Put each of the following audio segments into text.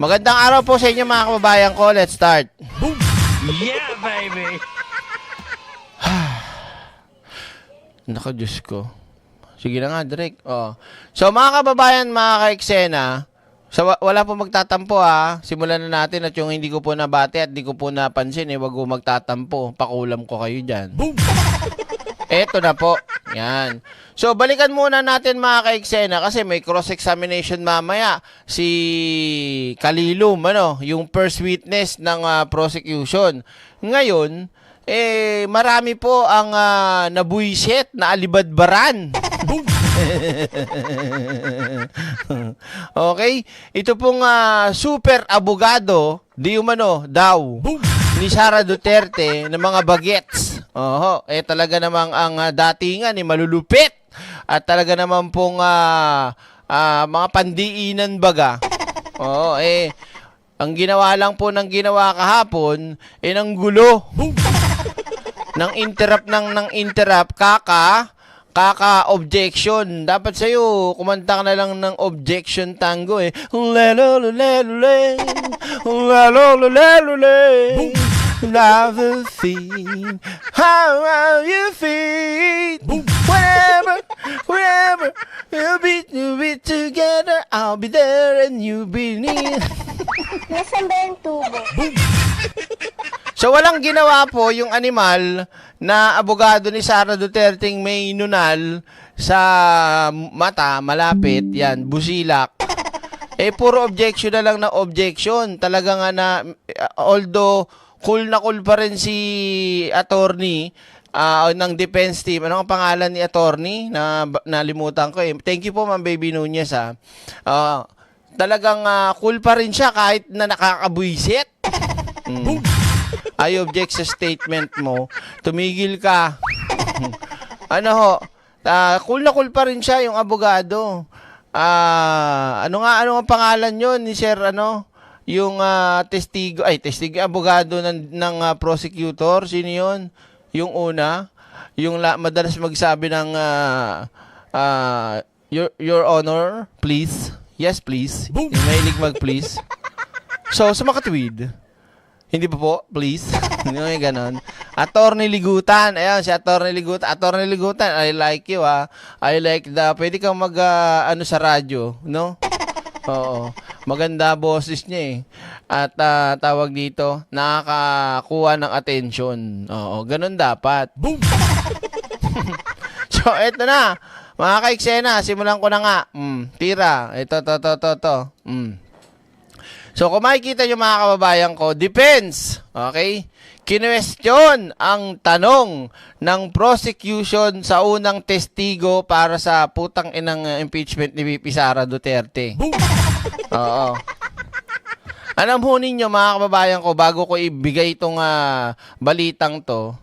Magandang araw po sa inyo mga kababayan ko. Let's start. Boom! Yeah, baby! Naku, Diyos ko. Sige na nga, Drake. Oh. So, mga kababayan, mga ka-eksena, wala po magtatampo ha. Simulan na natin at yung hindi ko po nabati at hindi ko po napansin, wag ko magtatampo. Pakulam ko kayo dyan. Boom! Eto na po. Yan. So, balikan muna natin mga ka-eksena kasi may cross-examination mamaya si Kalilum, yung first witness ng prosecution. Ngayon, marami po ang nabuisit na alibadbaran. Okay? Ito pong super abogado, di umano, daw, ni Sara Duterte ng mga bagets. Talaga namang ang datingan ni malulupit at talaga naman pong mga pandiinan baga. Ang ginawa lang po ng ginawa kahapon, ng gulo. Ng interrupt, kaka-objection. Dapat sa'yo, kumanta ka na lang ng objection tango Love the theme. How you feel? Wherever we'll be together, I'll be there and you'll be near. Nasaan ba yung tubo? So, walang ginawa po yung animal na abogado ni Sara Duterte may nunal sa mata, malapit, yan, busilak. Puro objection na lang na objection. Talaga nga na, although, cool na cool pa rin si attorney ng defense team. Ano ang pangalan ni attorney? Nalimutan ko Thank you po, Ma'am Baby Nunez talagang cool pa rin siya kahit na nakakabuisit. I object sa statement mo. Tumigil ka. Cool na cool pa rin siya yung abogado. Ano ang pangalan yon ni Sir yung testigo, abogado ng prosecutor, sino yun? Yung una, yung madalas magsabi ng your honor, please. Yes, please. Yung mahilig mag-please. So, sa makatwid, hindi pa po, please. Hindi mo yung ganon. Attorney Ligutan. Ayan, si Attorney Ligutan. Attorney Ligutan, I like you, I like pwede kang sa radyo, no? Oo. Maganda boses niya At tawag dito, nakakakuha ng attention. Oo, ganun dapat. Boom! So, eto na. Mga ka-eksena, simulan ko na nga. Tira. Ito. So, kung makikita nyo mga kababayan ko, defense. Okay? Kinwestiyon ang tanong ng prosecution sa unang testigo para sa putang inang impeachment ni VP Sara Duterte. Oo. Alam ho ninyo mga kababayan ko, bago ko ibigay itong balitang to,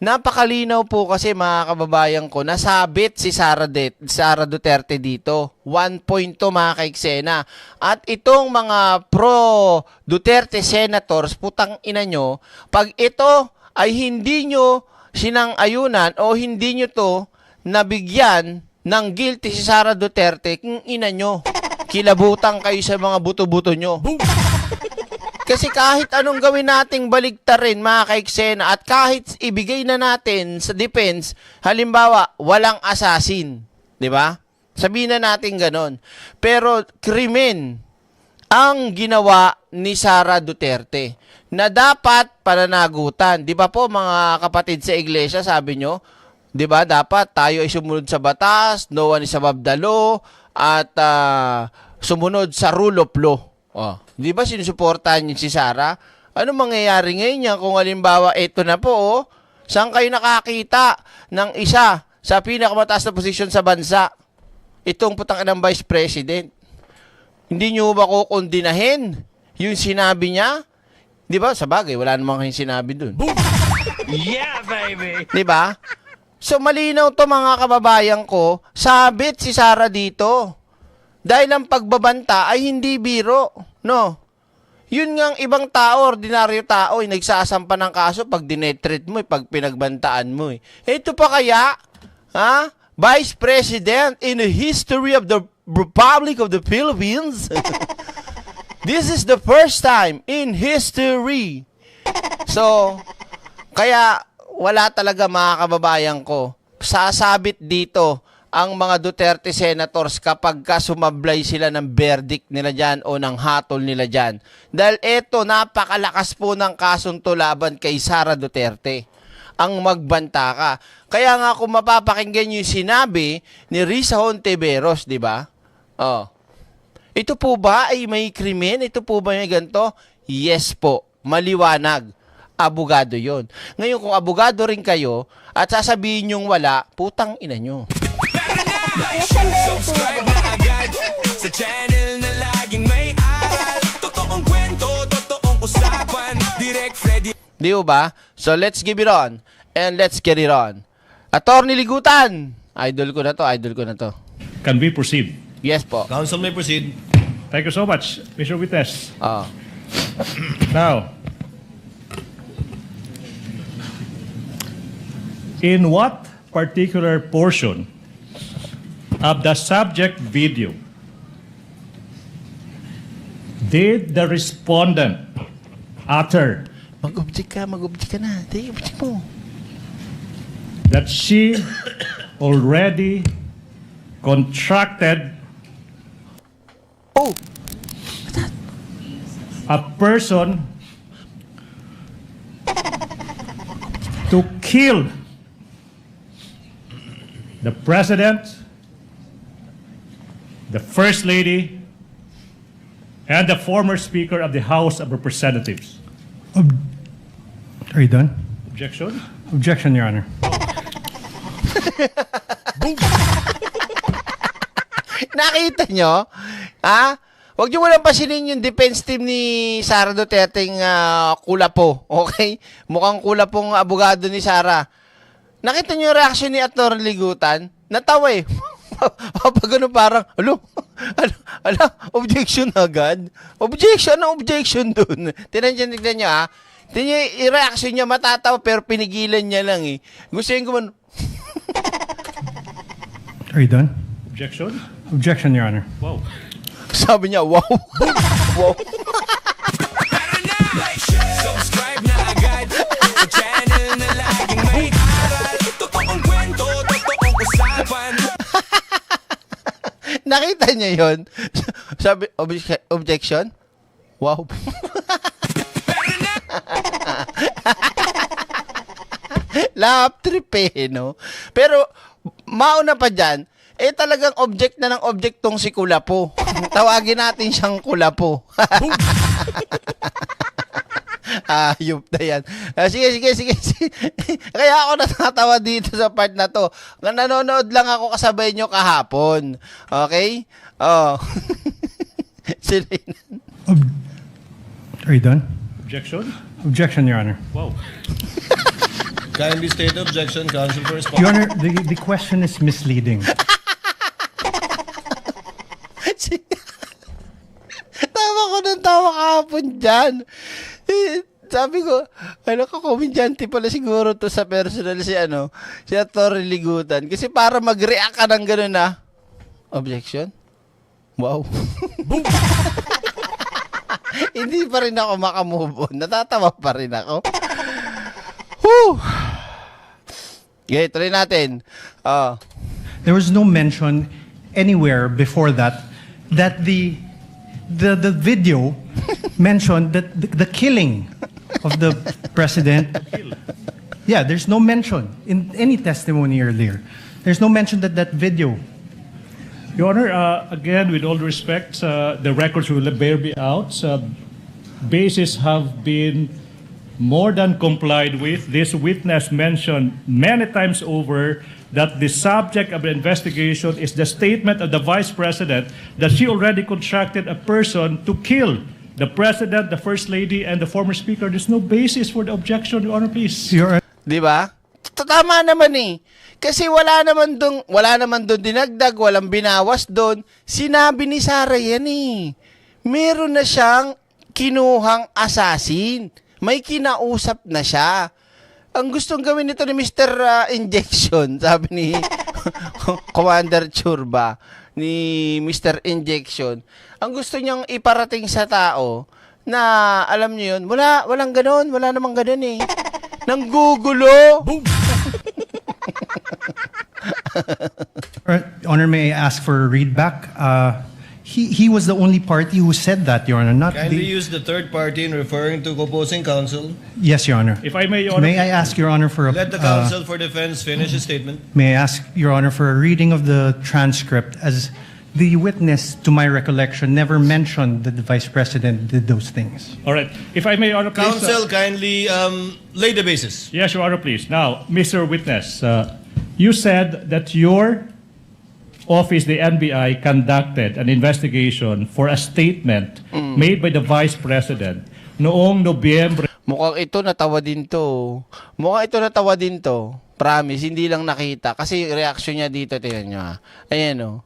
napakalinaw po kasi mga kababayan ko, nasabit si Sara Duterte dito. 1 point to mga ka-eksena. At itong mga pro-Duterte senators, putang ina nyo, pag ito ay hindi nyo sinang-ayunan o hindi nyo to nabigyan ng guilty si Sara Duterte, kung ina nyo, kilabutan kayo sa mga buto-buto nyo. Kasi kahit anong gawin nating baligtarin mga ka-eksena at kahit ibigay na natin sa defense, halimbawa, walang assassin. Di ba? Sabihin na natin ganon. Pero krimen ang ginawa ni Sara Duterte na dapat pananagutan. Di ba po mga kapatid sa iglesia, sabi nyo, di ba dapat tayo ay sumunod sa batas, no one is above the law, at sumunod sa rule of law. Di ba sinusuportahan niyo si Sara? Ano mangyayari ngayon niya kung halimbawa ito na po, saan kayo nakakita ng isa sa pinakamataas na posisyon sa bansa? Itong putang inang vice president. Hindi niyo ba kukondinahin yung sinabi niya? Di ba? Sa bagay, wala namang kayong sinabi dun. Yeah, baby! Di ba? So malinaw to mga kababayan ko, sabit si Sara dito. Dahil ang pagbabanta ay hindi biro, no? Yun nga ang ibang tao, ordinaryo tao, nagsasampa ng kaso pag dinetreat mo, pag pinagbantaan mo. Ito pa kaya, Vice President in the history of the Republic of the Philippines? This is the first time in history. So, kaya wala talaga mga kababayan ko. Sasabit dito ang mga Duterte senators kapag sumablay sila ng verdict nila dyan o ng hatol nila dyan. Dahil eto, napakalakas po ng kasong to laban kay Sara Duterte. Ang magbanta ka. Kaya nga kung mapapakinggan yung sinabi ni Risa Hontiveros, di ba? Oh. Ito po ba ay may krimen? Ito po ba may ganito? Yes po. Maliwanag. Abogado yon. Ngayon kung abogado rin kayo at sasabihin yung wala, putang ina nyo. Nasaan ba yung Subscribe tubo? na agad sa channel na laging may aral. Totoong kwento, totoong usapan. Direct Freddy. Di ba? So let's give it on and let's get it on. Attorney Ligutan. Idol ko na to. Can we proceed? Yes po. Council may proceed. Thank you so much, Mr. Witness. Oh. Now, in what particular portion of the subject video did the respondent utter Mag-object ka na. Di, object mo. that she already contracted Oh, a person to kill the president, the first lady, and the former speaker of the House of Representatives. Are you done? Objection? Objection, Your Honor. nakita nyo? Ha? Huwag nyo walang pasinin yung defense team ni Sara Duterte'ng kulapo. Okay? Mukhang kulapong abogado ni Sara. Nakita nyo yung reaction ni Atty. Ligutan? Natawa eh. Pag ano parang, objection agad. Objection dun. Tignan nyo ha. Tignan nyo yung reaction niya, matatawa pero pinigilan niya lang eh. Gusto yung guman, Are you done? Objection? Objection, Your Honor. Wow. sabi niya, wow. Wow. Tara na! Subscribe na agad sa channel na laging may aral. Totoong kwento, totoong usapan. Nakita niya yon. Sabi, objection? Wow. Laugh trip eh, no? Pero, mauna pa dyan, talagang object na ng object tong si Kulapo. Tawagin natin siyang Kulapo. Ayop na yan. Sige. Kaya ako natatawa dito sa part na to. Nanonood lang ako kasabay nyo kahapon. Okay? Oh. Sila yun. Are you done? Objection? Objection, Your Honor. Wow. Kindly state objection, counsel for response. Your Honor, the question is misleading. Tawa kahapon dyan. Sabi ko, komedyante pala siguro to sa personal si Atty. Ligutan. Kasi para mag-react ka ng gano'n na, objection? Wow. Hindi pa rin ako makamove on. Natatawa pa rin ako. Whew! Okay, tuloy natin. There was no mention anywhere before that the video mentioned that the killing of the president. Yeah, there's no mention in any testimony earlier. There's no mention that video. Your Honor, again, with all respect, the records will bear me out. Bases have been more than complied with. This witness mentioned many times over that the subject of the investigation is the statement of the Vice President that she already contracted a person to kill the President, the First Lady, and the former Speaker. There's no basis for the objection, Your Honor, please. Your Di ba? Tama naman eh. Kasi wala naman doon dinagdag, walang binawas doon. Sinabi ni Sara yan eh. Meron na siyang kinuhang assassin. May kinausap na siya. Ang gustong gawin nito ni Mr. Injection, sabi ni Commander Churba, ni Mr. Injection, ang gusto niyang iparating sa tao na alam niyo yun, walang ganoon, wala namang ganoon eh. Nanggugulo. Your Honor, may I ask for a readback? He was the only party who said that, Your Honor, not Kindly the... use the third party in referring to opposing counsel. Yes, Your Honor. If I may, Your Honor. May I ask, Your Honor, for a... Let the counsel for defense finish his statement. May I ask, Your Honor, for a reading of the transcript, as the witness, to my recollection, never mentioned that the Vice President did those things. All right. If I may, Your Honor, please. Counsel, kindly lay the basis. Yes, Your Honor, please. Now, Mr. Witness, you said that your office, the NBI, conducted an investigation for a statement made by the Vice President noong Nobyembre. Mukhang ito natawa din to. Promise, hindi lang nakita. Kasi reaction niya dito, tingnan nyo ha. Ayan o.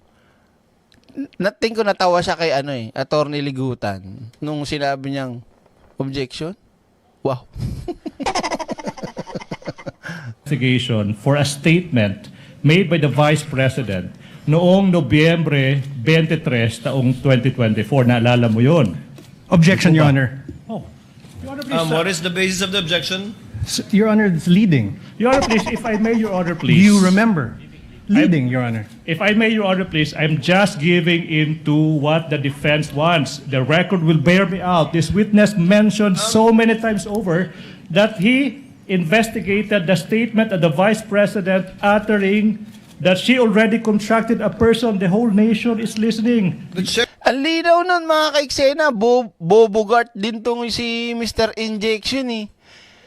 Nating ko natawa siya kay Attorney Ligutan. Nung sinabi niyang, objection? Wow. Investigation for a statement made by the Vice President noong Nobyembre 23 taong 2024. Naalala mo yun? Objection, Your Honor. Oh. Your Honor, please. What is the basis of the objection? Your Honor, it's leading. Your Honor, please, if I may, Your Honor, please. Do you remember? Leading, Your Honor. If I may, Your Honor, please, I'm just giving into what the defense wants. The record will bear me out. This witness mentioned so many times over that he investigated the statement of the Vice President uttering that she already contracted a person. The whole nation is listening. The chair Ang linaw nun mga kaiksena, bobogart din tong si Mr. Injection eh.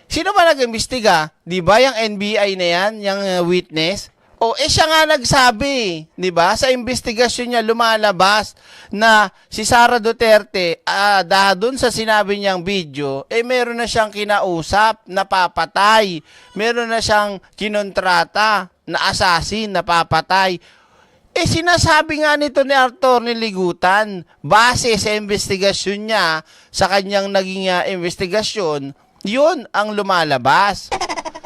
Sino ba nag-imbestiga? Di ba yung NBI na yan, yung witness? O siya nga nagsabi, di ba? Sa investigasyon niya lumalabas na si Sara Duterte, dahil dun sa sinabi niyang video, meron na siyang kinausap na papatay. Meron na siyang kinontrata na assassin na papatay. Sinasabi nga nito ni Attorney Ligutan, base sa investigasyon niya, sa kanyang naging investigasyon, yun ang lumalabas.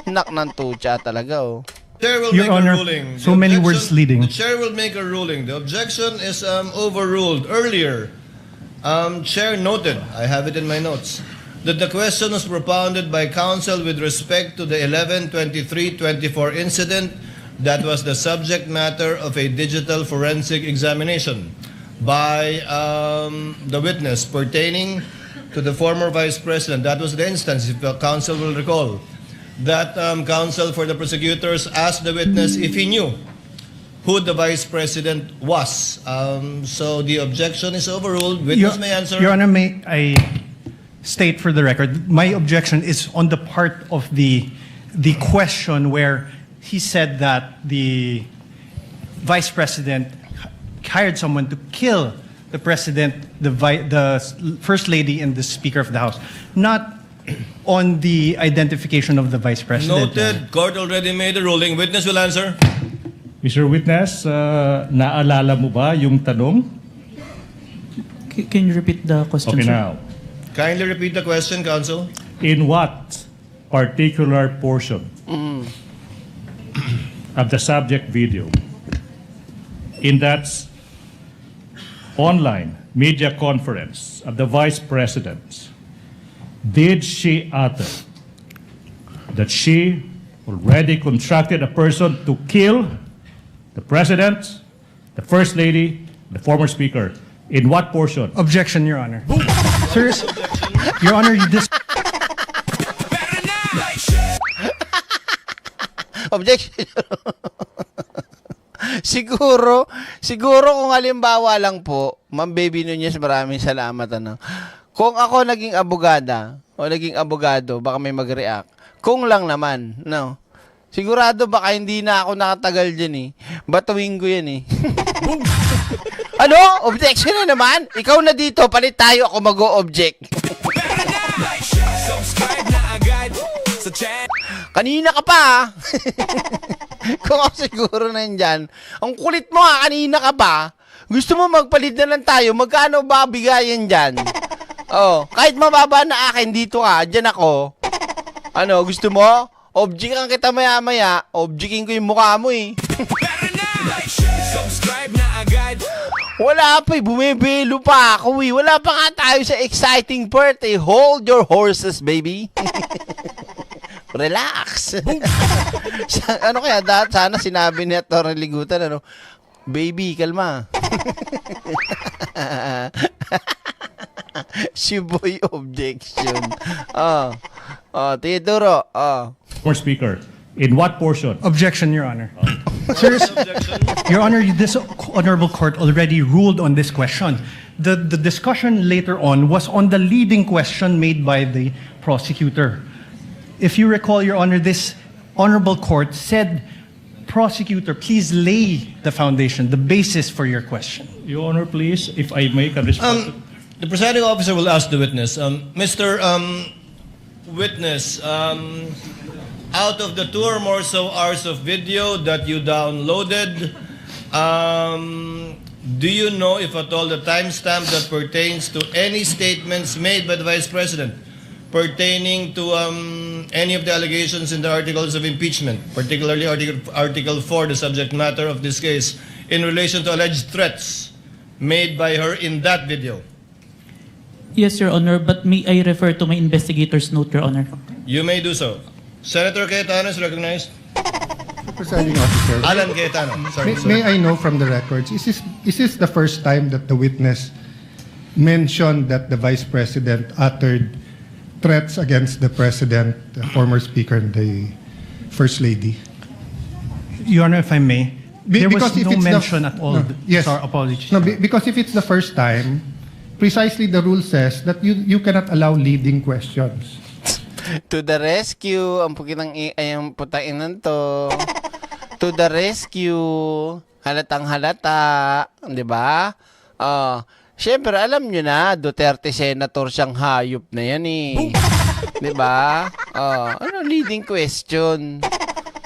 Nak ng tutsa talaga, oh. Chair will Your make Honor, a ruling. so many words leading. The chair will make a ruling. The objection is overruled. Earlier, chair noted, I have it in my notes, that the question was propounded by counsel with respect to the 11/23/24 incident that was the subject matter of a digital forensic examination by the witness pertaining to the former Vice President. That was the instance, if the counsel will recall, that counsel for the prosecutors asked the witness if he knew who the Vice President was. So the objection is overruled. Witness may answer. Your Honor, may I state for the record, my objection is on the part of the question where he said that the Vice President hired someone to kill the President, the First Lady, and the Speaker of the House. Not on the identification of the Vice President. Noted. Court already made a ruling. Witness will answer. Mr. Witness, naalala mo ba yung tanong? Can you repeat the question, Okay, sir? now. Kindly repeat the question, counsel. In what particular portion of the subject video in that online media conference of the Vice President did she utter that she already contracted a person to kill the President, the First Lady, the former Speaker? In what portion? Objection, Your Honor. Sir, Your Honor, you Objection. siguro kung halimbawa lang po, Ma'am Baby Nunez, maraming salamat. Kung ako naging abogada o naging abogado, baka may mag-react. Kung lang naman, no? Sigurado baka hindi na ako nakatagal dyan eh. Batuwing ko yan eh. Ano? Objection na naman? Ikaw na dito, palit tayo, ako mag-o-object. Subscribe na agad sa channel. Kanina ka pa ah. Kung ako siguro nandyan, ang kulit mo ha, kanina ka pa. Gusto mo magpalit na lang tayo, magkano ba bigayan dyan? Oh, kahit mababa na akin, dito ka, dyan ako. Ano, gusto mo? Objectan kita maya-maya, objectin ko yung mukha mo eh. Subscribe na agad. Wala pa, bumibilo pa ako eh. Wala pa nga tayo sa exciting part eh. Hold your horses, baby. Relax. Ano kaya, sana sinabi ni Atty. Ligutan, ano, baby, kalma. Shiboy objection. Teodoro. Former Speaker, in what portion? Objection, Your Honor. Sir, Your Honor, this honorable court already ruled on this question. The discussion later on was on the leading question made by the prosecutor. If you recall, Your Honor, this honorable court said, prosecutor, please lay the foundation, the basis for your question. Your Honor, please, if I may, can respond. The presiding officer will ask the witness. Mr. Witness, out of the 2 or more so hours of video that you downloaded, do you know, if at all, the timestamp that pertains to any statements made by the Vice President pertaining to any of the allegations in the articles of impeachment, particularly Article 4, the subject matter of this case, in relation to alleged threats made by her in that video? Yes, Your Honor, but may I refer to my investigator's note, Your Honor? You may do so. Senator Cayetano is recognized. Presiding officer, Alan Cayetano. Sorry, may I know from the records, is this the first time that the witness mentioned that the Vice President uttered threats against the President, the former Speaker, and the First Lady? Your Honor, if I may, there was Because if no it's mention at all. No, yes. Sorry, apologies. No, because if it's the first time, precisely the rule says that you cannot allow leading questions. To the rescue. Ang putainan to. To the rescue. Halatang halata. Di ba? Siyempre, alam nyo na, Duterte Senator siyang hayop na yan eh. Di ba? Ano, leading question.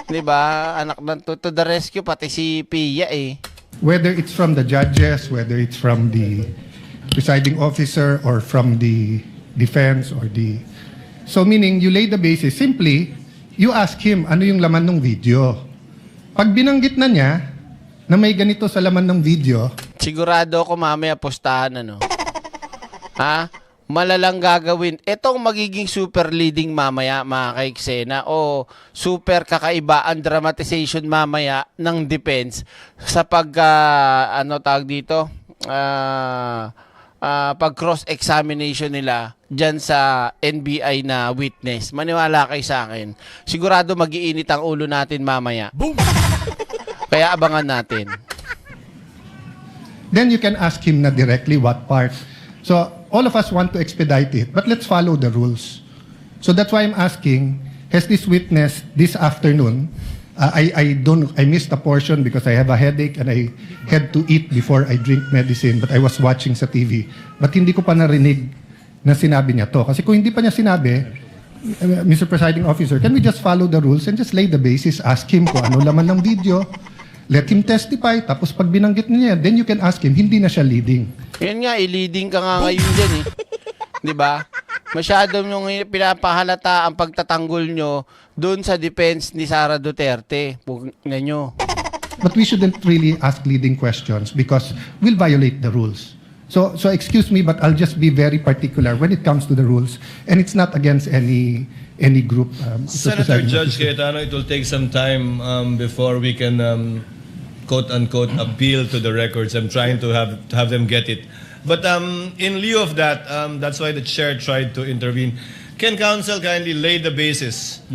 Di ba? Anak ng to the rescue, pati si Pia eh. Whether it's from the judges, whether it's from the presiding officer, or from the defense, or the... So meaning, you lay the basis. Simply, you ask him, ano yung laman ng video? Pag binanggit na niya, na may ganito sa laman ng video, Sigurado ako mamaya postahan, ano? Ha? Malalang gagawin. Itong magiging super leading mamaya, mga kaiksena, o super kakaiba ang dramatization mamaya ng defense sa pag, ano tawag dito? Pag cross-examination nila dyan sa NBI na witness. Maniwala kayo sa akin. Sigurado mag-iinit ang ulo natin mamaya. Kaya abangan natin. then you can ask him na directly what part. So all of us want to expedite it, but let's follow the rules. So that's why I'm asking, has this witness this afternoon, I missed a portion because I have a headache and I had to eat before I drink medicine, but I was watching sa TV. But hindi ko pa narinig na sinabi niya to. Kasi kung hindi pa niya sinabi, Mr. Presiding Officer, can we just follow the rules and just lay the basis, ask him kung ano laman ng video, let him testify, tapos pag binanggit niya, then you can ask him, hindi na siya leading. Yan nga, i-leading ka nga ngayon dyan eh. Di ba? Masyado yung pinapahalata ang pagtatanggol nyo doon sa defense ni Sara Duterte. Huwag na nyo. But we shouldn't really ask leading questions because we'll violate the rules. So excuse me, but I'll just be very particular when it comes to the rules, and it's not against any group. Senator Judge Cayetano, it will take some time before we can quote-unquote appeal to the records. I'm trying to have them get it. But in lieu of that, that's why the chair tried to intervene. Can counsel kindly lay the basis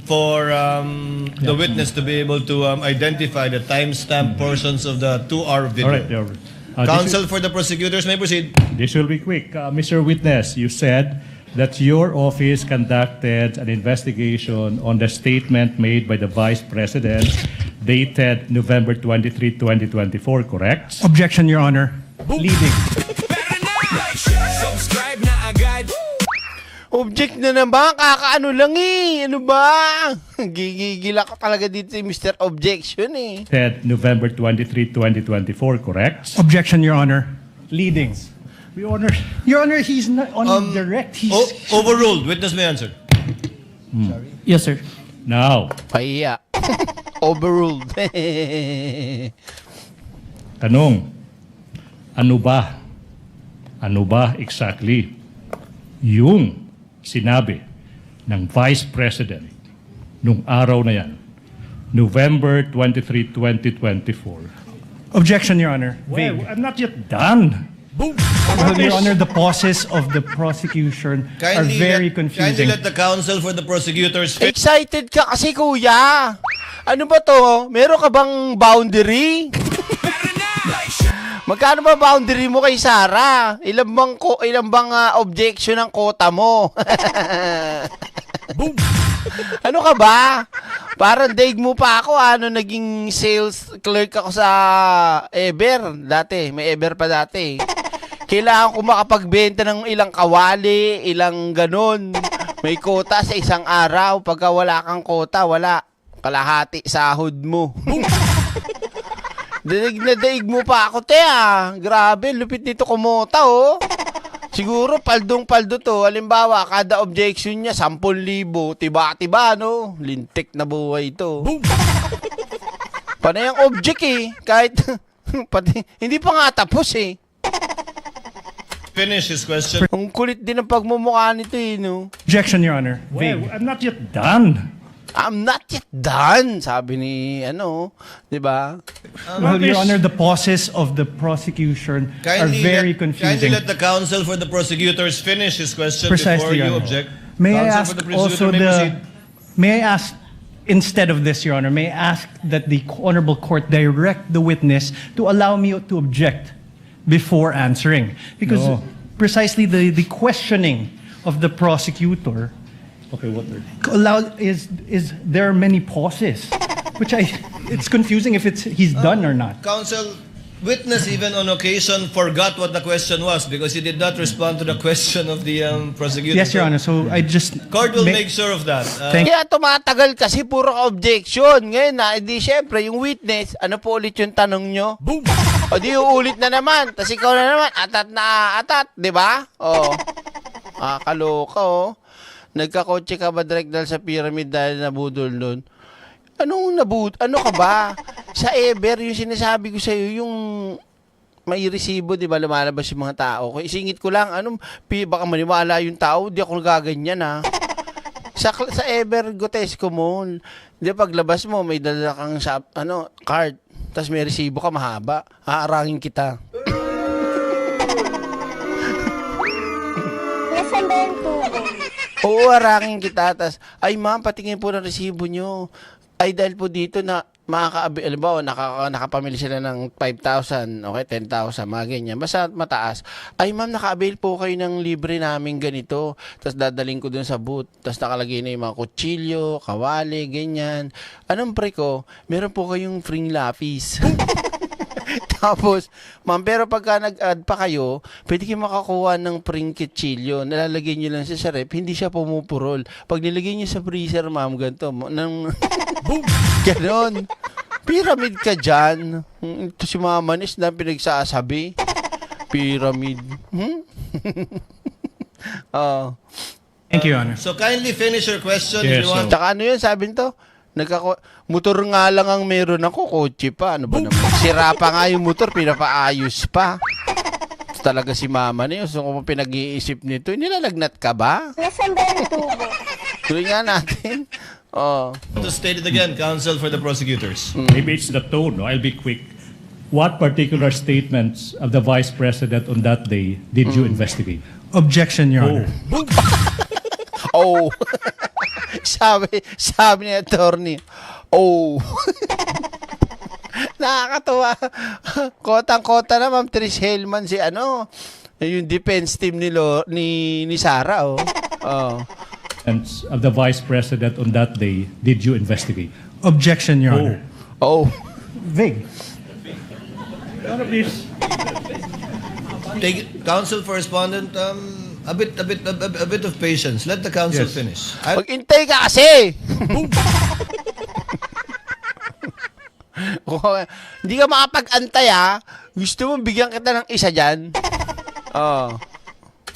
for the witness to be able to identify the timestamp portions of the 2-hour video? All right, Your Honor. Counsel for the prosecutors may proceed. This will be quick. Mr. Witness, you said that your office conducted an investigation on the statement made by the Vice President dated November 23, 2024, correct? Objection, Your Honor. Leading. Better na! Subscribe na agad. Object na naman, kakaano lang eh. Ano ba? Gigigil ako talaga dito si Mr. Objection eh. Dated November 23, 2024, correct? Objection, Your Honor. Leading. Your Honor, he's not on direct. He's Overruled. Witness may answer. Yes, sir. Now, Pahiya. Overruled. Tanong, ano ba exactly yung sinabi ng Vice President nung araw na yan, November 23, 2024? Objection, Your Honor. Well, Vague. I'm not yet done. Well, Your Honor, the pauses of the prosecution are very Kindly confusing. let the counsel for the prosecutors finish. Excited ka kasi, kuya. Ano ba to? Meron ka bang boundary? Magkano ba boundary mo kay Sara? Ilang bang objection ng quota mo? Ano ka ba? Parang daig mo pa ako, naging sales clerk ako sa Ever dati. May Ever pa dati. Kailangan ko makapagbenta ng ilang kawali, ilang ganun. May quota sa isang araw. Pagka wala kang quota, wala. Kalahati sahod mo. Daig na daig mo pa ako, te, Grabe, lupit nito kumota, oh. Siguro, paldong-paldo to. Halimbawa, kada objection niya, 10,000. Tiba-tiba, no? Lintik na buhay to. Panay ang object, eh. Kahit, pati, hindi pa nga tapos, eh. Finish his question. Ang kulit din ang pagmumukha nito, eh, no? Objection, Your Honor. Well, Vague. I'm not yet done. I'm not yet done, sabi ni, di ba? Well, Your Honor, the pauses of the prosecution are very Kindly confusing. let the counsel for the prosecutors finish his question before Precisely, Your you Honor. object. May I Counsel ask for the also prosecutor may proceed. may I ask, instead of this, Your Honor, may I ask that the Honorable Court direct the witness to allow me to object before answering? Because No. precisely the questioning of the prosecutor Okay, what? is there are many pauses, which it's confusing if he's done or not. Counsel, witness even on occasion forgot what the question was because he did not respond to the question of the prosecutor. Yes, Your Honor. So I just Court will make sure of that. Thank Kaya tumatagal kasi puro objection. Ngayon edi syempre, yung witness, ano po ulit yung tanong nyo? Boom! O di uulit na naman. Tapos ikaw na naman, atat, di ba? O. Kaloka, oh. Nagkakotse ka ba direct dahil sa pyramid dahil nabudol nun? Ano ka ba? Sa Ever, yung sinasabi ko sa'yo, yung may resibo, di ba, lumalabas yung mga tao. Kung isingit ko lang, baka maniwala yung tao, di ako nagaganyan, ha? Sa Ever, Gotesco mo, di paglabas mo, may dala kang card, tapos may resibo ka mahaba, haarangin kita. Nasaan ba yung tubo? Oo, harangin kita. Tas, ay ma'am, patingin po ng resibo nyo. Ay dahil po dito na nakapamili sila ng 5,000, okay, 10,000, mga ganyan. Basta mataas. Ay ma'am, naka-avail po kayo ng libre namin ganito. Tapos dadaling ko dun sa booth. Tapos nakalagay na yung mga kutsilyo, kawali, ganyan. Anong pre ko? Meron po kayong free lapis. Tapos, ma'am, pero pagka nag-add pa kayo, pwede kayo makakuha ng pring kutsilyo. Nalalagay nyo lang siya sa rep, hindi siya pumupurol. Pag nilagay nyo sa freezer, ma'am, ganito, ganon. Pyramid ka dyan. Ito si Mama Manis na pinagsasabi. Pyramid. Thank you, Your Honor. So kindly finish your question Yes, if you want. Tsaka ano yun, sabi nito? Motor nga lang ang meron ako, kotse pa. Ano ba naman? Sira pa nga yung motor, pinapaayos pa. Talaga si Mama na yun. So kung pinag-iisip nito, nilalagnat ka ba? Nasaan ba yung tubo? Tuloy nga natin. To state it again, counsel for the prosecutors. Maybe it's the tone. No? I'll be quick. What particular statements of the Vice President on that day did you investigate? Objection, Your Honor. Oh. sabi ni attorney. Oh. Nakakatawa. Kotang-kota na, Ma'am Trish Hellman, yung defense team ni Sara, oh. Of the Vice President on that day did you investigate? Objection, Your Honor. Oh. Vague. Please. Counsel for respondent, a bit of patience. Let the counsel Yes. finish. Mag-intay ka kasi! Hindi ka makapag-antay, ha? Gusto mo bigyan kita ng isa dyan? I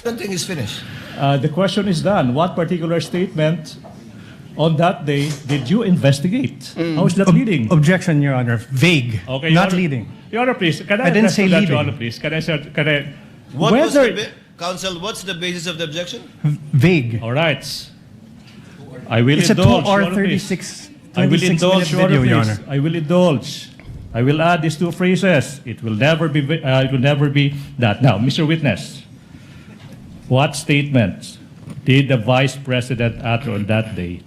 don't think he's finished. The question is done. What particular statement on that day, did you investigate? How is that leading? Objection, Your Honor. Vague. Okay, not Your Honor- leading. Your Honor, please. Can I I didn't address say to that, leading. Your Honor, please? Can I What was whether- Counsel, what's the basis of the objection? Vague. All right. I will It's a 2 indulge, hour Your Honor, please. 36 I will 26 indulge, minute Your Honor, video, Your please. Honor. I will indulge. I will add these two phrases. It will never be. It will never be that. Now, Mr. Witness, what statements did the Vice President utter on that day,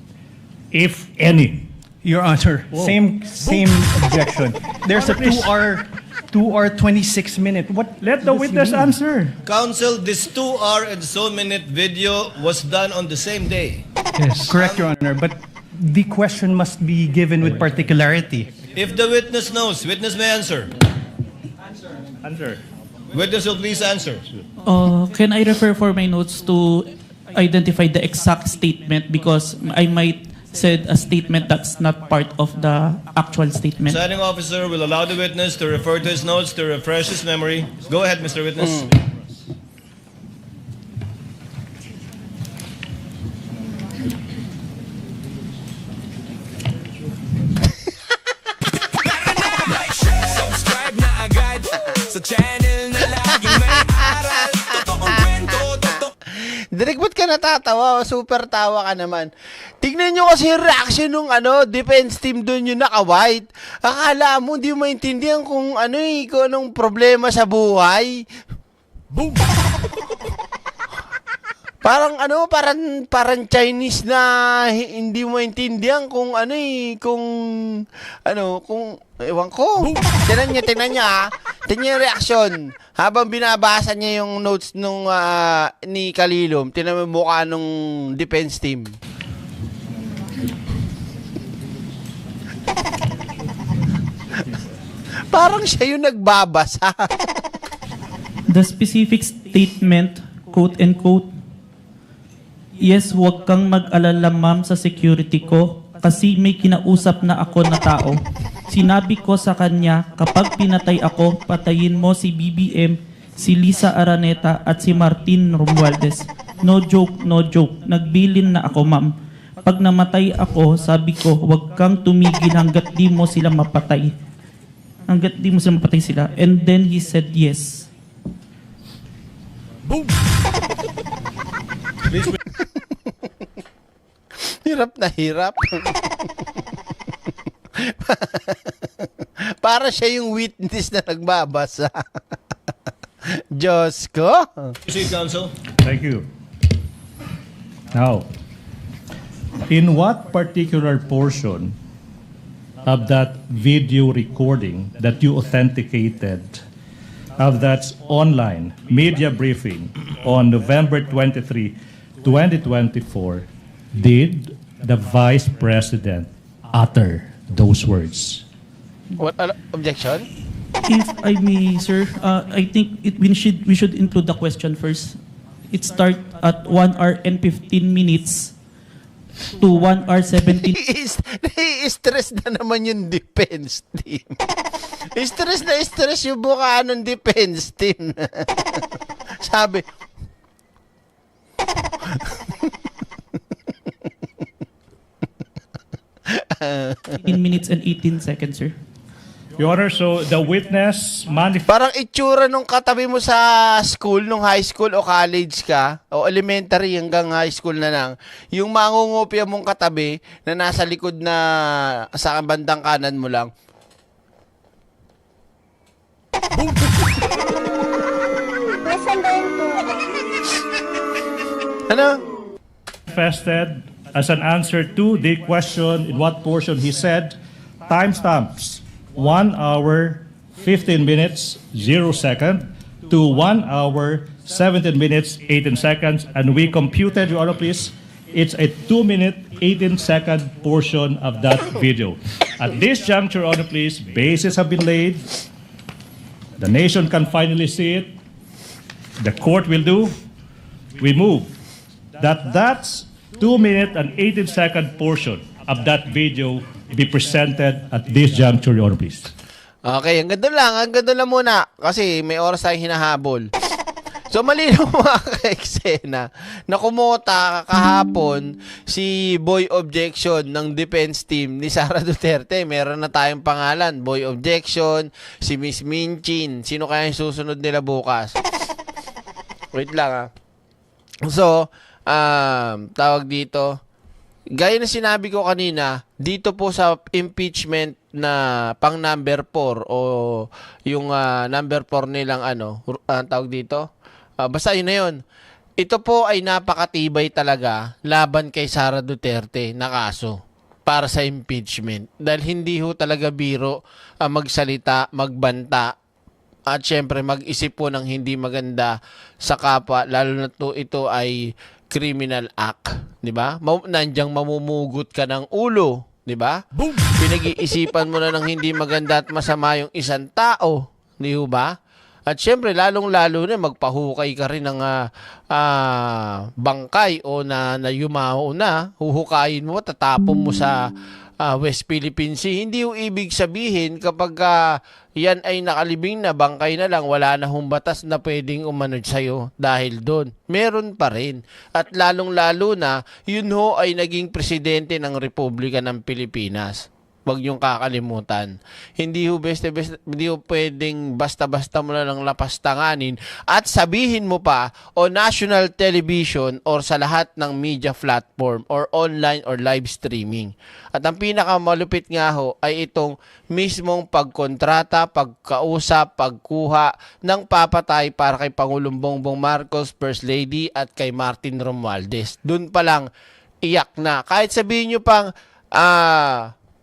if any? Your Honor, Whoa. same objection. There's a Please. 2 hour 26 minute. What? Let the does he witness mean? answer. Counsel, this 2 hour and so minute video was done on the same day. Yes, correct, Your Honor. But the question must be given with particularity. If the witness knows, witness may answer. Answer. Witness will please answer. Can I refer for my notes to identify the exact statement because I might said a statement that's not part of the actual statement. Presiding officer will allow the witness to refer to his notes to refresh his memory. Go ahead, Mr. Witness. Subscribe na agad sa channel na laging may aral. Totoong kwento, Direk, ba't ka natatawa? Super tawa ka naman. Tignan nyo kasi yung reaction nung defense team doon yung naka-white. Akala mo, hindi mo maintindihan kung kung anong problema sa buhay. Boom! Parang parang Chinese na hindi mo maintindihan kung ewan ko. Tingnan niya Tingnan yung reaction. Habang binabasa niya yung notes nung ni Kalilom, tingnan mo yung mukha nung defense team. Parang siya yung nagbabasa. The specific statement, quote and quote, yes, huwag kang mag-alala ma'am sa security ko kasi may kinausap na ako na tao. Sinabi ko sa kanya, kapag pinatay ako, patayin mo si BBM, si Lisa Araneta at si Martin Romualdez. No joke, no joke. Nagbilin na ako ma'am. Pag namatay ako, sabi ko, huwag kang tumigil hanggat di mo sila mapatay. Hanggat di mo sila mapatay sila. And then he said yes. Hirap na hirap. Para siya yung witness na nagbabasa. Diyos ko. Proceed, counsel. Thank you. Now, in what particular portion of that video recording that you authenticated of that online media briefing on November 23, 2024, did the Vice President utter those words? What objection? If I may, sir, I think we should include the question first. It start at 1 hour and 15 minutes to 1 hour 17. Stress na naman yung defense team. Stress yung buka ng defense team. Sabi, 15 minutes and 18 seconds, sir. Your Honor, so the witness parang itsura nung katabi mo sa school, nung high school o college ka, o elementary hanggang high school na lang, yung mangungopia mong katabi na nasa likod na sa bandang kanan mo lang. Nasaan ba yung tubo? Ano? manifested as an answer to the question in what portion he said timestamps 1 hour 15 minutes 0 second to 1 hour 17 minutes 18 seconds, and we computed, Your Honor, please, it's a 2-minute 18-second portion of that video. At this juncture, Your Honor, please, bases have been laid. The nation can finally see it. The court will do. We move that's 2-minute and 18-second portion of that video be presented at this juncture, Your Honor, please. Okay, hanggang doon lang muna kasi may oras tayong hinahabol. So malinaw mga ka-eksena na kumota kahapon si Boy Objection ng defense team ni Sara Duterte. Meron na tayong pangalan, Boy Objection, si Miss Minchin. Sino kaya yung susunod nila bukas? Wait lang ha. So, tawag dito, gaya na sinabi ko kanina, dito po sa impeachment na pang number 4 o yung number 4 nilang tawag dito, basta yun na yun. Ito po ay napakatibay talaga laban kay Sara Duterte na kaso para sa impeachment. Dahil hindi ho talaga biro magsalita, magbanta, at syempre mag-isip po ng hindi maganda sa kapwa, lalo na ito ay criminal act, 'di ba? Nandiyan mamumugot ka ng ulo, 'di ba? Pinag-iisipan mo na ng hindi maganda at masama yung isang tao, 'di ba? At syempre lalong-lalo na magpahukay ka rin ng bangkay o na yumaho na, huhukayin mo, tatapon mo sa West Philippine Sea. Hindi yung ibig sabihin kapag yan ay nakalibing na, bangkay na lang, wala na hong batas na pwedeng umanod sa'yo dahil doon. Meron pa rin. At lalong-lalo na, yun ho ay naging presidente ng Republika ng Pilipinas. Huwag niyong kakalimutan. Hindi ho hindi ho pwedeng basta-basta mo na lang lapastanganin at sabihin mo pa o national television or sa lahat ng media platform or online or live streaming. At ang pinakamalupit nga ho ay itong mismong pagkontrata, pagkausap, pagkuha ng papatay para kay Pangulong Bongbong Marcos, First Lady at kay Martin Romualdez. Doon pa lang iyak na. Kahit sabihin nyo pang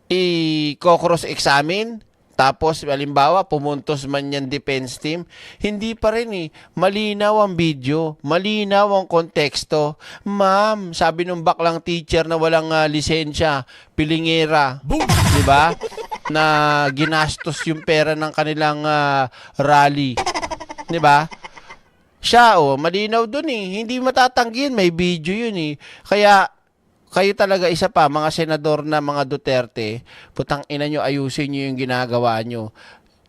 i-cross examine, tapos halimbawa pumuntos man yan defense team, hindi pa rin malinaw ang video, malinaw ang konteksto. Ma'am, sabi nung baklang teacher na walang lisensya, pilingera, di ba? Na ginastos yung pera ng kanilang rally, di ba? Siya malinaw dun hindi matatanggihan, may video yun Kaya kayo talaga, isa pa, mga senador na mga Duterte, putang ina nyo, ayusin nyo yung ginagawa nyo.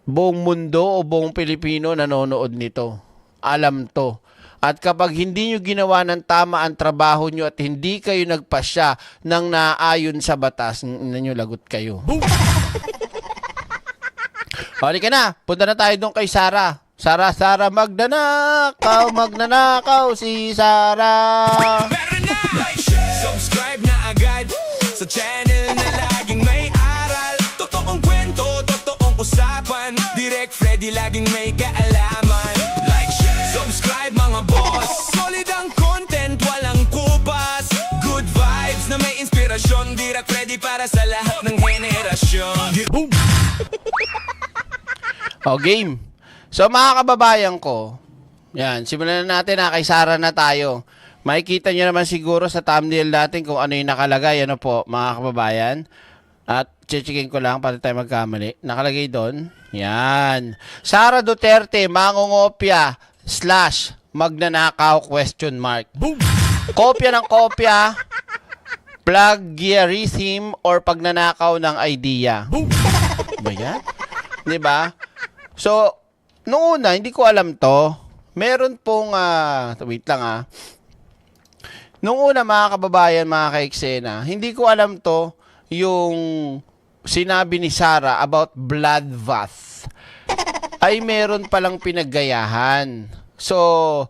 Buong mundo o buong Pilipino nanonood nito. Alam to. At kapag hindi nyo ginawa ng tama ang trabaho nyo at hindi kayo nagpasya ng naayon sa batas, ina nyo, lagot kayo. Halika na, punta na tayo doon kay Sara. Sara, magnanakaw si Sara. Subscribe na agad sa channel na laging may aral. Totoong kwento, totoong usapan. Direct Freddy laging may kaalaman. Like, share, subscribe mga boss. Solid ang content, walang kupas. Good vibes na may inspirasyon. Direct Freddy para sa lahat ng henerasyon. Game. So mga kababayan ko, yan, simulan na natin kay Sara na tayo. Makikita nyo naman siguro sa thumbnail natin kung ano yung nakalagay, po mga kababayan. At checkin ko lang para tayo magkamali. Nakalagay doon, yan. Sara Duterte, mangungopya / magnanakaw ? Kopya ng kopya, plagiarism or pagnanakaw ng idea. Ba yan? Diba? So, noong una, hindi ko alam to. Meron pong, wait lang Noong una mga kababayan, mga ka-eksena, hindi ko alam to yung sinabi ni Sara about bloodbath. Ay meron palang pinaggayahan. So,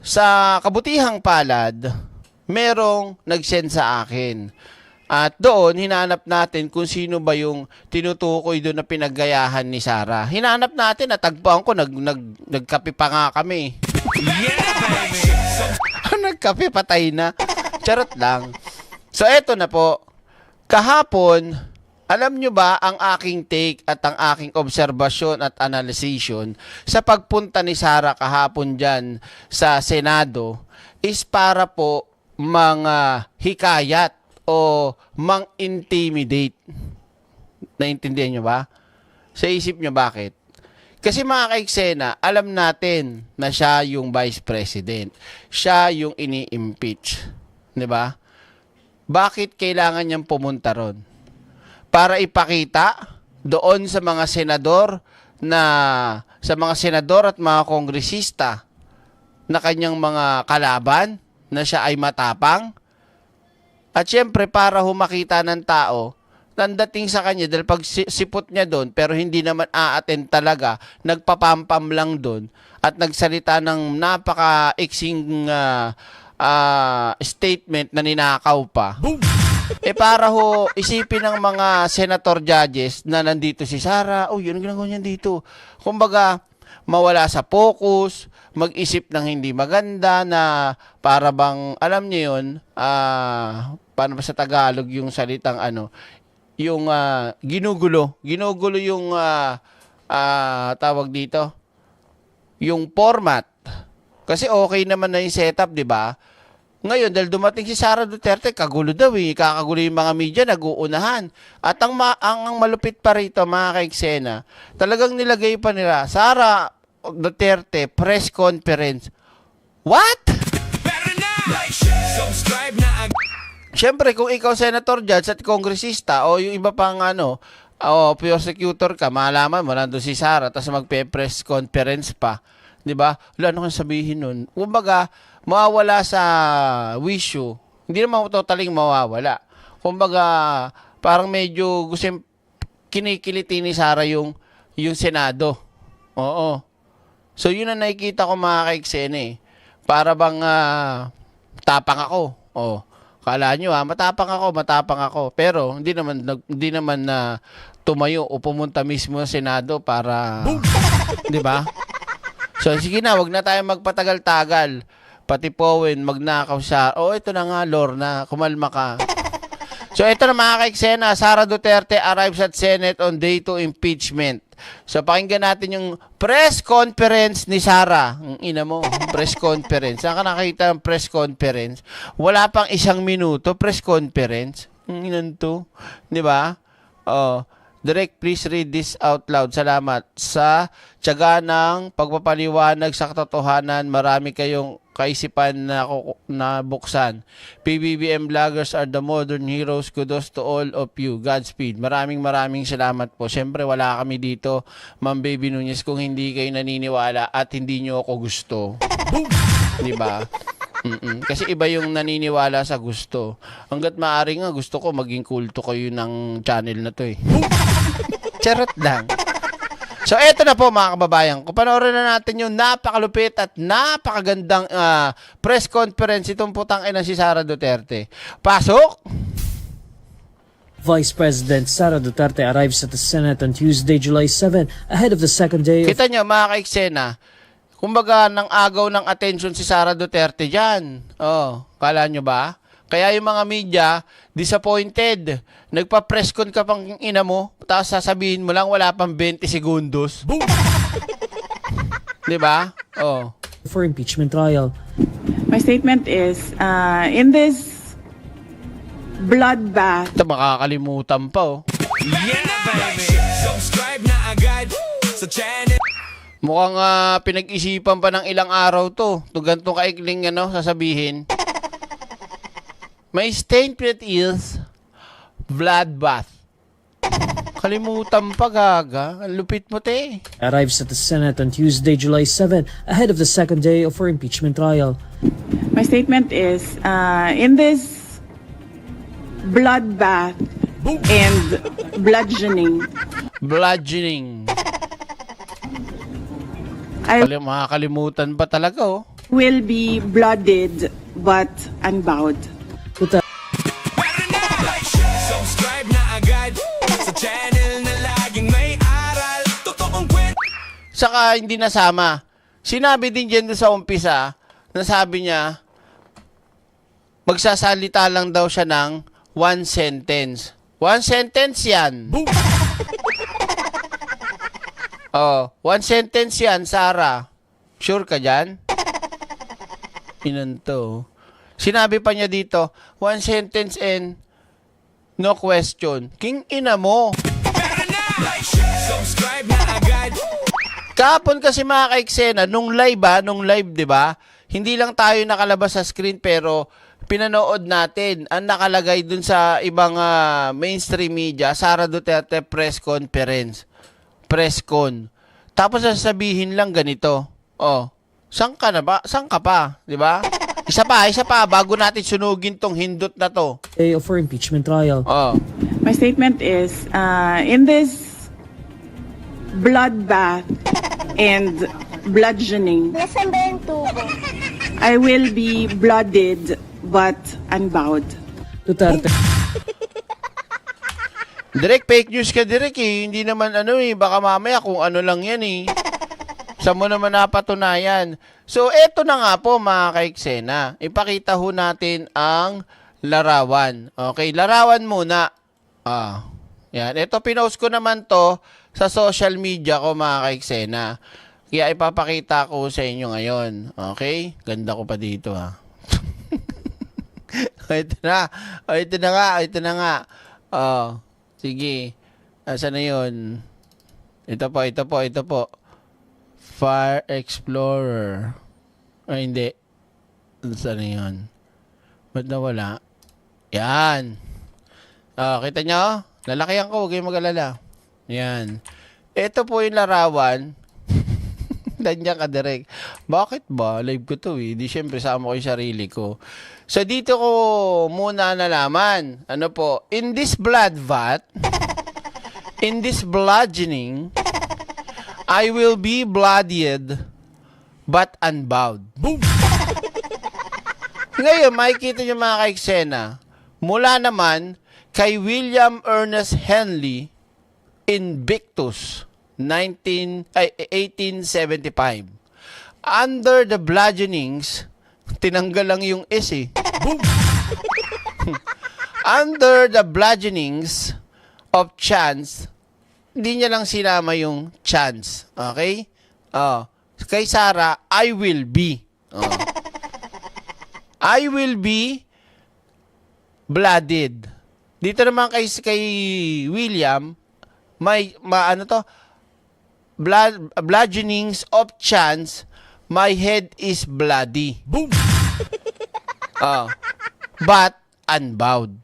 sa kabutihang palad, merong nag-send sa akin. At doon, hinanap natin kung sino ba yung tinutukoy doon na pinaggayahan ni Sara. Hinanap natin, natagpuan ko, nagkape pa nga kami. Yeah, baby! Nagkape, patay na. Charot lang. So, eto na po. Kahapon, alam nyo ba ang aking take at ang aking obserbasyon at analysisyon sa pagpunta ni Sara kahapon dyan sa Senado is para po mga hikayat o mang-intimidate. Naintindihan nyo ba? Sa isip nyo bakit? Kasi mga ka-eksena, alam natin na siya yung Vice President. Siya yung ini-impeach. Diba? Bakit kailangan niyang pumunta ron? Para ipakita doon sa mga senador at mga kongresista, 'di ba? Sa mga senador at mga kongresista, 'di ba? Na mayroon palang pinaggayahan. So, sa kabutihang palad, merong nag-send sa akin. At doon, hinanap natin kung sino ba yung tinutukoy doon na pinaggayahan ni Sara. Hinanap natin, natagpuan ko, nagkape pa nga kami. Charot lang. So, eto na po. Kahapon, alam nyo ba ang aking take at ang aking obserbasyon at analysisyon sa pagpunta ni Sara kahapon dyan sa Senado is para po mga hikayat o mang-intimidate. Diba? Bakit kailangan niyang pumunta ron? Para ipakita doon sa mga senador na sa mga senador at mga kongresista na kanyang mga kalaban na siya ay matapang. At syempre, para humakita ng tao, nandating sa kanya, dahil pag sipot niya doon, pero hindi naman a-attend talaga, nagpapampam lang doon, at nagsalita ng napaka-iksing statement na ninakaw pa. Para ho, isipin ng mga senator judges na nandito si Sara, yun ang ginagawa niya dito. Kumbaga, mawala sa focus, mag-isip ng hindi maganda na para bang, alam niyo yun, paano ba sa Tagalog yung salitang yung ginugulo yung tawag dito, yung format. Kasi okay naman na yung setup, di ba? Ngayon, dahil dumating si Sara Duterte, kagulo daw kakagulo yung mga media, nag-uunahan. At ang malupit pa rito, mga kaiksena, talagang nilagay pa nila, Sara Duterte press conference. What? Subscribe na Siyempre, kung ikaw senator, judge at kongresista o yung iba pang prosecutor ka, malaman mo nandun si Sara tapos magpe-press conference pa. 'Di ba? Wala ano kang sabihin nun. Kumbaga, mawawala sa wisyo. Hindi naman totaling mawawala. Kumbaga, parang medyo gusto kinikiliti ni Sara yung Senado. Oo. So, yun ang nakikita ko, mga kaiksene. Para bang tapang ako. Kala nyo matapang ako. Pero hindi naman na tumayo o pumunta mismo sa Senado para, 'di ba? So sige na, wag na tayo magpatagal-tagal. Pati Powen magnakaw siya. Ito na nga, Lorna, kumalma ka. So ito na, mga kaiksena, Sara Duterte arrives at Senate on day 2 impeachment. So pakinggan natin yung press conference ni Sara. Ang ina mo, press conference. Saan ka nakita ng press conference? Wala pang 1 minuto, press conference. Ang inan to. Di ba? Direct, please read this out loud. Salamat. Sa tiyaga ng pagpapaliwanag sa katotohanan, marami kayong kaisipan na buksan. PBBM vloggers are the modern heroes. Kudos to all of you. Godspeed. Maraming salamat po. Siyempre, wala kami dito, Ma'am Baby Nunez, kung hindi kayo naniniwala at hindi nyo ako gusto. Diba? Kasi iba yung naniniwala sa gusto. Hanggat maaari nga, gusto ko maging kulto kayo ng channel na to Charot lang. So, eto na po, mga kababayan. Kung panoorin na natin yung napakalupit at napakagandang press conference itong putang ina si Sara Duterte. Pasok! Vice President Sara Duterte arrives at the Senate on Tuesday, July 7, ahead of the second day of... Kita nyo, mga kaiksena, kumbaga, nang agaw ng attention si Sara Duterte dyan. Kala nyo ba? Kaya yung mga media, disappointed. Nagpa-press con ka pang ina mo, tapos sasabihin mo lang wala pang 20 segundos. Diba? For impeachment trial. My statement is, in this bloodbath... Ito, makakalimutan pa Yeah, baby! Subscribe na agad sa channel. Mukhang pinag-isipan pa ng ilang araw to. Ito ganitong kaikling sasabihin. My statement is bloodbath. Kalimutan pa, gaga. Ang lupit mo, te. Arrives at the Senate on Tuesday, July 7, ahead of the second day for impeachment trial. My statement is, in this bloodbath and bludgeoning. Makakalimutan pa talaga, will be blooded but unbowed. Subscribe na agad sa channel na laging may aral. Totoong kwento. Saka hindi nasama. Sinabi din dyan sa umpisa na sabi niya, magsasalita lang daw siya ng 1 sentence. 1 sentence yan. 1 sentence yan, Sara. Sure ka dyan? Inanto. Sinabi pa niya dito, 1 sentence and no question. King ina mo. Subscribe na agad. Kahapon kasi, mga kaiksena, nung live, di ba? Hindi lang tayo nakalabas sa screen pero pinanood natin ang nakalagay dun sa ibang mainstream media, Sara Duterte press conference. Press con. Tapos sasabihin lang ganito. Saan ka na ba? Saan ka pa? Di ba? Isa pa, bago natin sunugin tong hindot na to. For impeachment trial. Oh. My statement is, in this bloodbath and bludgeoning, Nasaan ba yung tubo? I will be blooded but unbowed. Duterte Direk, fake news ka, Direk eh. Hindi naman baka mamaya kung ano lang yan eh. Saan mo naman napatunayan? So, eto na nga po mga kaiksena. Ipakita ho natin ang larawan. Okay, larawan muna. Yan. Ito, pinost ko naman to sa social media ko mga kaiksena. Kaya ipapakita ko sa inyo ngayon. Okay? Ganda ko pa dito ha. Ito na nga. Sige. Asan na yun? Ito po. Fire Explorer. Ay, hindi. Saan na yun? Ba't nawala? Yan. Kita nyo? Lalakihan ko. Huwag kayong mag-alala. Yan. Ito po yung larawan. Danyan ka, Direk. Bakit ba? Live ko to eh. Di syempre sama ko yung sarili ko. So, dito ko muna nalaman. Ano po? In this blood vat, in this bludgeoning, I will be bloodied but unbowed. Boom! Ngayon, makikita nyo mga kaiksena, mula naman kay William Ernest Henley Invictus, 1875. Under the bludgeonings, tinanggal lang yung S eh. Boom! Under the bludgeonings of chance, hindi niya lang sinama yung chance. Okay? Kay Sarah, I will be. I will be blooded. Dito naman kay William, may bludgeonings of chance, my head is bloody. Boom! But unbowed.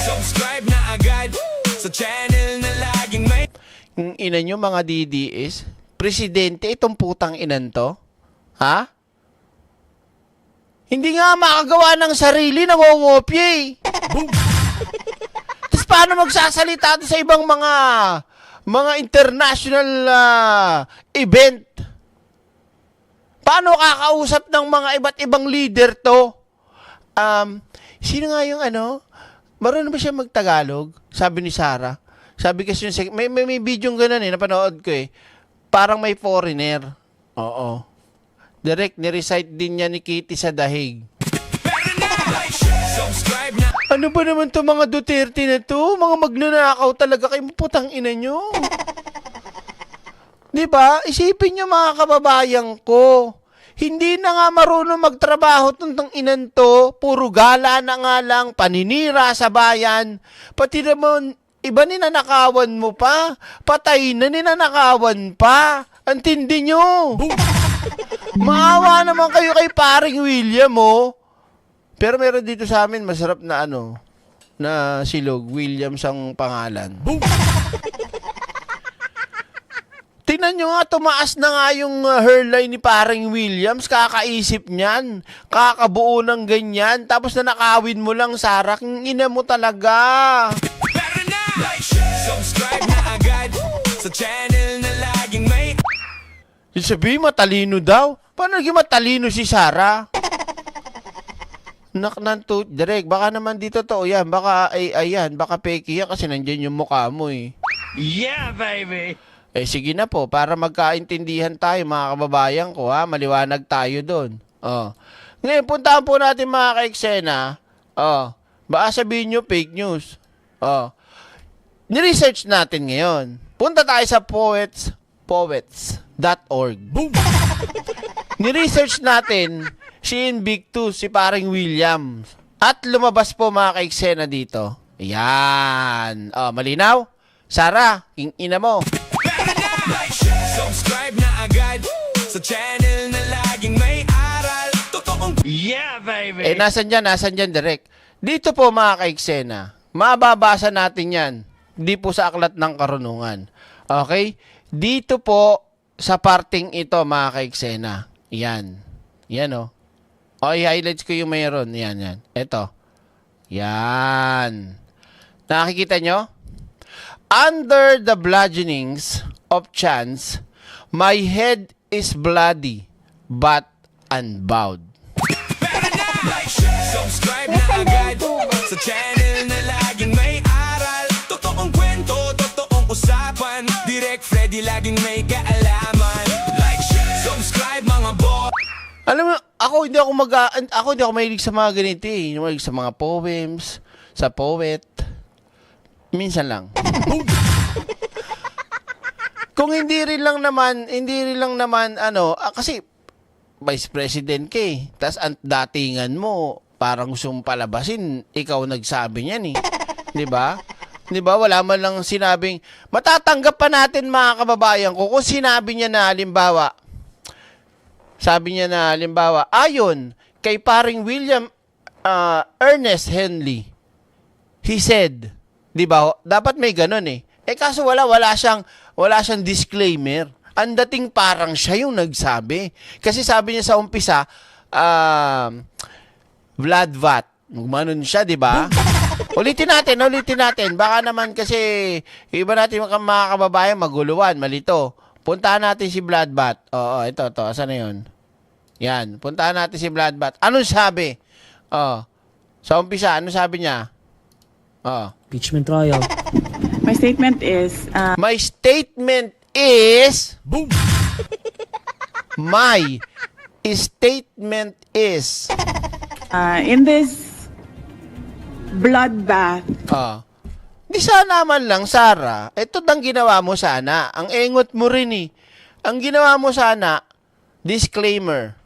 Subscribe na agad sa channel na laging may Yung ina nyo mga DDS, presidente itong putang inan to? Ha? Hindi nga makagawa ng sarili, nangongopya eh. Tapos paano magsasalita sa ibang mga international event? Paano kakausap ng mga iba't ibang leader to? Sino nga yung marunong ba siya magtagalog? Sabi ni Sarah. Sabi kasi yung may video ganun napanood ko eh. Parang may foreigner. Oo. Direct, ni-recite din niya ni Kitty sa dahig. Ano ba naman to mga Duterte na to? Mga magnanakaw talaga kayo, putang ina nyo. Diba? Isipin nyo mga kababayan ko. Hindi na nga marunong magtrabaho tong inan to. Puro gala na nga lang, paninira sa bayan. Pati naman, iba ninanakawan mo pa. Patay na ninanakawan pa. Ang tindi nyo. Maawa naman kayo kay paring William, oh. Pero meron dito sa amin, masarap na na silog. Williams ang pangalan. Tingnan nyo nga, tumaas na nga yung hairline ni paring Williams. Kakaisip niyan. Kakabuo ng ganyan. Tapos na nakawin mo lang, Sarah. Ang ina mo talaga. subscribe na agad sa channel na laging may Sabi, matalino daw. Paano naging matalino si Sarah? Naknanto, Direk, baka naman dito to. Yan, baka, ayan, baka peki yan kasi nandyan yung mukha mo eh. Yeah, baby! Sige na po, para magkaintindihan tayo mga kababayan ko ha, maliwanag tayo doon. Ngayon, puntahan po natin mga kaiksena. Baka sabihin nyo fake news. Ni-research natin ngayon. Punta tayo sa poets.org. Ni-research natin si Invictus, si paring Williams. At lumabas po mga kaiksena dito. Ayan. Malinaw? Sarah, ina mo. subscribe na agad sa channel na laging may aral. Totoong Yeah, baby! Nasan dyan, Direk? Dito po mga kaiksena, mababasa natin yan. Di po sa aklat ng karunungan. Okay? Dito po sa parting ito, mga ka-eksena. Yan. Yan, oh. O, i-highlights ko yung mayroon. Yan. Ito. Yan. Nakikita nyo? Under the bludgeonings of chance, my head is bloody, but unbowed. Like, share, subscribe na agad sa channel na laging may aral. Totoong kwento, totoong usapan. Direct Freddy laging may kaalaman. Like, share, subscribe mga boy. Alam mo, ako hindi ako mahilig sa mga ganito eh. Mahilig sa mga poems, sa poet. Minsan lang. Kung hindi rin lang naman kasi vice president ka eh. Tas ang datingan mo, parang gusto mong palabasin, ikaw nagsabi niyan eh. 'Di ba? 'Di ba? Wala man lang sinabing matatanggap pa natin mga kababayan ko kung sinabi niya na halimbawa, ayon kay paring William Ernest Henley, he said, 'di ba? Dapat may ganun eh. Kaso wala siyang disclaimer. Ang dating parang siya yung nagsabi. Kasi sabi niya sa umpisa, Vladvat. Gumanon siya, 'di ba? Ulitin natin. Baka naman kasi iba natin mga kababayan maguluhan, malito. Puntahan natin si Vladvat. Oo, ito. Asan na 'yon? Yan, puntahan natin si Vladvat. Anong sabi? Sa umpisa, ano sabi niya? Impeachment trial. My statement is, My statement is... Boom! My statement is... in this bloodbath, Di sana man lang, Sara. Ito ang ginawa mo sana. Ang engot mo rin eh. Ang ginawa mo sana, disclaimer.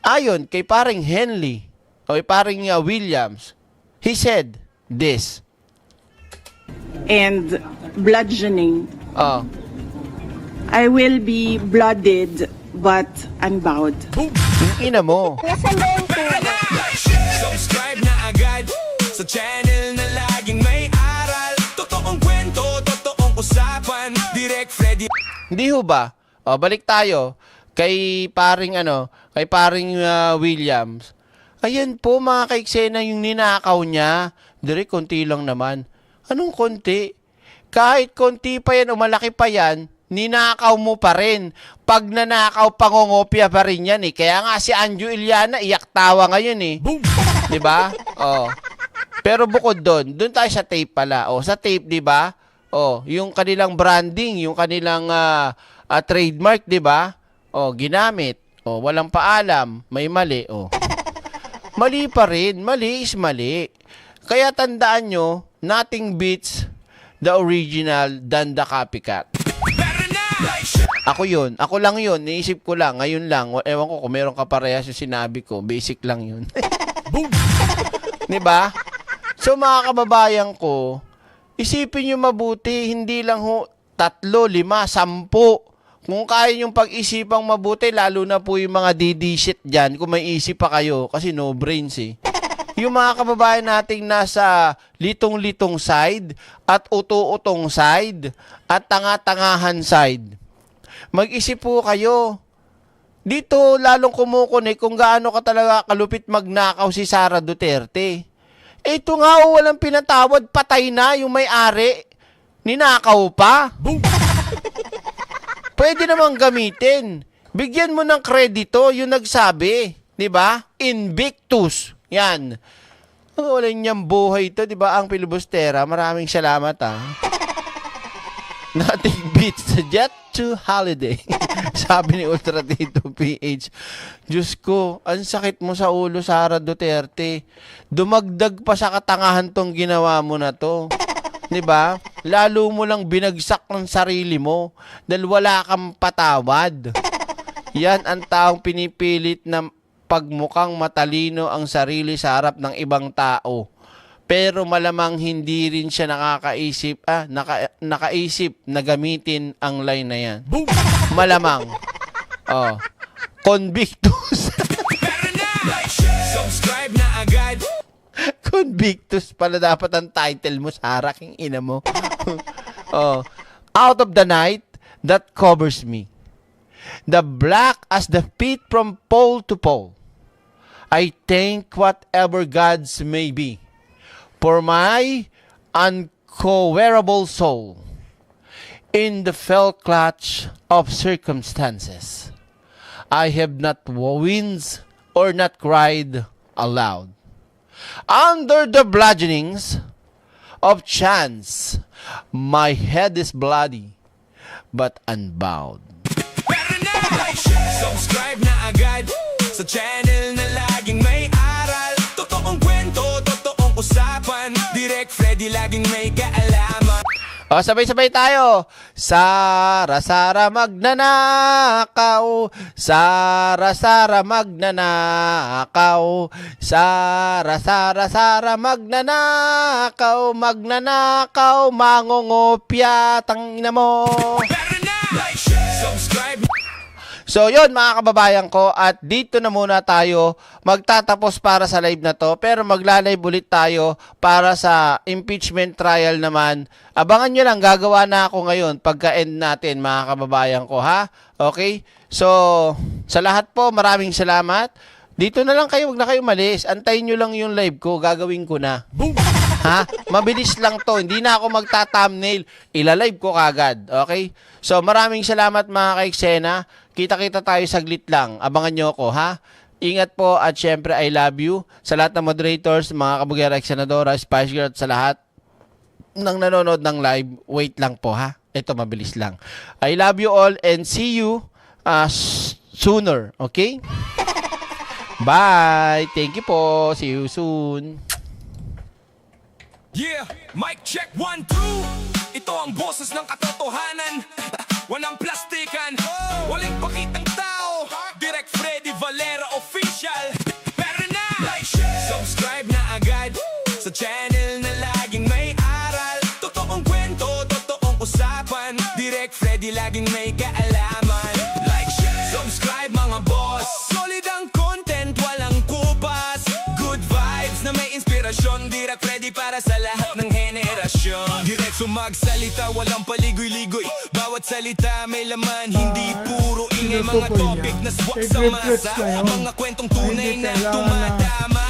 Ayon kay paring Henley, o kay paring Williams, he said this. and bludgeoning, I will be blooded but unbowed. Ina mo. Subscribe na agad sa channel na laging may aral. Totoong kwento, totoong usapan. Direct Freddy. Hindi ho ba? Balik tayo kay paring Williams. Ayan po mga kaiksena yung ninakaw niya. Direct konti lang naman. Anong konti? Kahit konti pa yan o malaki pa yan, ninakaw mo pa rin. Pag nanakaw, pangongopya pa rin yan eh. Kaya nga si Anjo Iliana, iyak tawa ngayon eh. Diba? Pero bukod doon tayo sa tape pala. Sa tape, diba? Yung kanilang branding, yung kanilang trademark, diba? Ginamit. Walang paalam, may mali. Mali pa rin. Mali is mali. Kaya tandaan nyo, nothing beats the original than the copycat. Ako yun. Ako lang yun. Naisip ko lang. Ngayon lang. Ewan ko kung meron ka parehas yung sinabi ko. Basic lang yun. Diba? So mga kababayan ko, isipin nyo mabuti. Hindi lang 3, 5, 10. Kung kaya yung pag-isipang mabuti, lalo na po yung mga DD-shit dyan, kung may isip pa kayo, kasi no brains eh. Yung mga kababayan nating nasa litong-litong side, at uto-utong side, at tanga-tangahan side. Mag-isip po kayo. Dito, lalong kumukunik kung gaano ka talaga kalupit magnakaw si Sara Duterte. Ito nga, walang pinatawad, patay na yung may-ari. Ninakaw pa. Pwede namang gamitin. Bigyan mo ng kredito yung nagsabi. Diba? Invictus. Yan. Wala niyang buhay ito. Diba? Ang pilibustera. Maraming salamat Nothing beats the jet to holiday. Sabi ni Ultra Tito PH. Diyos ko, ang sakit mo sa ulo, Sara Duterte. Dumagdag pa sa katangahan tong ginawa mo na to. Diba? Lalo mo lang binagsak ng sarili mo dahil wala kang patawad. Yan ang taong pinipilit na pagmukhang matalino ang sarili sa harap ng ibang tao. Pero malamang hindi rin siya nakaisip na gamitin ang line na yan. Malamang. Convictus. Subscribe na agad. Convictus pala dapat ang title mo, Sara, king ina mo. Out of the night, that covers me. The black as the feet from pole to pole. I thank whatever gods may be for my uncoverable soul in the fell clutch of circumstances. I have not winced or not cried aloud. Under the bludgeonings of chance, my head is bloody but unbowed. Subscribe na agad sa channel na laging may aral. Totoong kwento, totoong usapan. Direct Freddy laging may kaalaman. O, sabay-sabay tayo. Sara-sara magnanakaw. Sara-sara magnanakaw. Sara-sara-sara magnanakaw. Magnanakaw, mangungopya, tangina mo. Subscribe. So yun mga kababayan ko, at dito na muna tayo magtatapos para sa live na to, pero magla-live ulit tayo para sa impeachment trial naman. Abangan nyo lang, gagawa na ako ngayon pagka-end natin mga kababayan ko, ha? Okay? So sa lahat po, maraming salamat. Dito na lang kayo, wag na kayo malis. Antayin nyo lang yung live ko, gagawin ko na. Ha? Mabilis lang to, hindi na ako magta-thumbnail, ila-live ko kagad. Okay? So maraming salamat mga ka-eksena. Kita-kita tayo saglit lang. Abangan nyo ako, ha? Ingat po at syempre I love you. Sa lahat ng moderators, mga kabugera, eksenadora, Spice Girl, at sa lahat ng nanonood ng live, wait lang po, ha? Ito, mabilis lang. I love you all and see you sooner, okay? Bye! Thank you po. See you soon. Yeah, mic check 1, 2. Ito ang boses ng katotohanan. Walang plastikan, walang pakitang tao. Direct Freddy Valera Official. Pero na, subscribe na agad sa channel na laging may aral. Totoong kwento, totoong usapan. Direct Freddy laging may kaalaman. Like, share, subscribe mga boss. Solid ang content, walang kupas. Good vibes na may inspirasyon. Direct Freddy para sa lahat ng henerasyon. Diretso magsalita, walang paligoy-ligoy. Bawat salita may laman, hindi puro ingay. Mga topic na swak sa masa, mga kwentong tunay na tumatama.